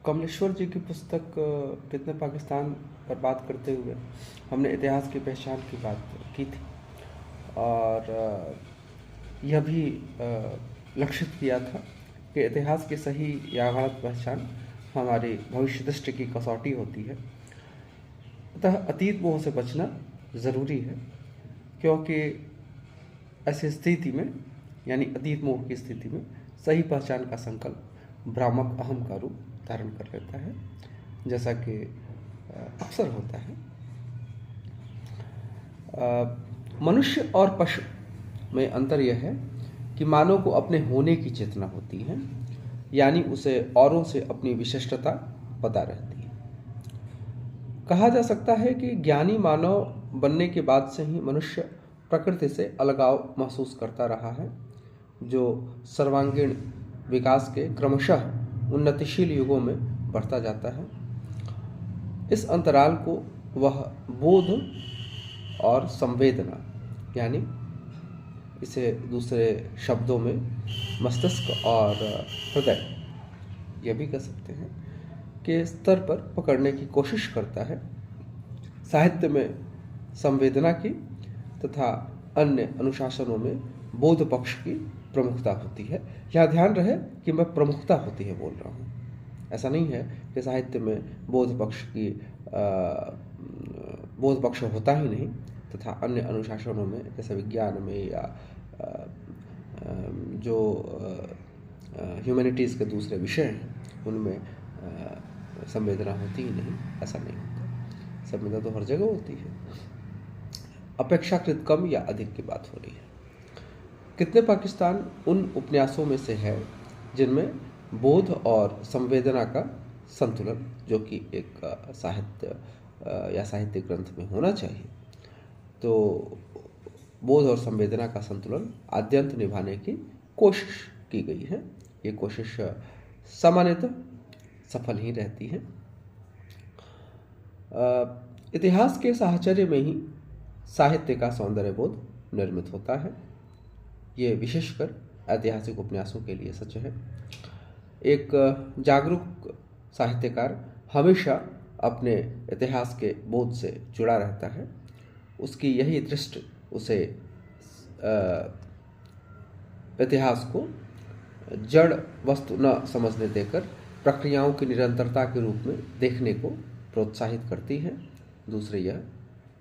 कमलेश्वर जी की पुस्तक कितने पाकिस्तान पर बात करते हुए हमने इतिहास की पहचान की बात की थी और यह भी लक्षित किया था कि इतिहास की सही या गलत पहचान हमारी भविष्य दृष्टि की कसौटी होती है। अतः अतीत मोह से बचना ज़रूरी है, क्योंकि ऐसी स्थिति में यानी अतीत मोह की स्थिति में सही पहचान का संकल्प भ्रामक अहम का रूप धारण कर लेता है, जैसा कि अक्सर होता है। मनुष्य और पशु में अंतर यह है कि मानव को अपने होने की चेतना होती है, यानी उसे औरों से अपनी विशिष्टता पता रहती है। कहा जा सकता है कि ज्ञानी मानव बनने के बाद से ही मनुष्य प्रकृति से अलगाव महसूस करता रहा है, जो सर्वांगीण विकास के क्रमशः उन्नतिशील युगों में बढ़ता जाता है। इस अंतराल को वह बोध और संवेदना, यानी इसे दूसरे शब्दों में मस्तिष्क और हृदय यह भी कह सकते हैं, के स्तर पर पकड़ने की कोशिश करता है। साहित्य में संवेदना की तथा अन्य अनुशासनों में बोध पक्ष की प्रमुखता होती है। यह ध्यान रहे कि मैं प्रमुखता होती है बोल रहा हूँ, ऐसा नहीं है कि साहित्य में बोध पक्ष होता ही नहीं, तथा अन्य अनुशासनों में जैसे विज्ञान में या जो ह्यूमैनिटीज़ के दूसरे विषय हैं उनमें संवेदना होती ही नहीं, ऐसा नहीं होता। संवेदना तो हर जगह होती है। अपेक्षाकृत कम या अधिक की बात हो रही है। कितने पाकिस्तान उन उपन्यासों में से है जिनमें बोध और संवेदना का संतुलन, जो कि एक साहित्य या साहित्यिक ग्रंथ में होना चाहिए, तो बोध और संवेदना का संतुलन आद्यंत निभाने की कोशिश की गई है। ये कोशिश सामान्यतः सफल ही रहती है। इतिहास के साहचर्य में ही साहित्य का सौंदर्य बोध निर्मित होता है। ये विशेषकर ऐतिहासिक उपन्यासों के लिए सच है। एक जागरूक साहित्यकार हमेशा अपने इतिहास के बोध से जुड़ा रहता है। उसकी यही दृष्टि उसे इतिहास को जड़ वस्तु न समझने देकर प्रक्रियाओं की निरंतरता के रूप में देखने को प्रोत्साहित करती है। दूसरी यह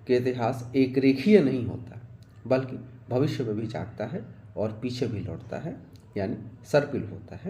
कि इतिहास एक रेखीय नहीं होता, बल्कि भविष्य में भी जागता है और पीछे भी लौटता है, यानी सर्पिल होता है।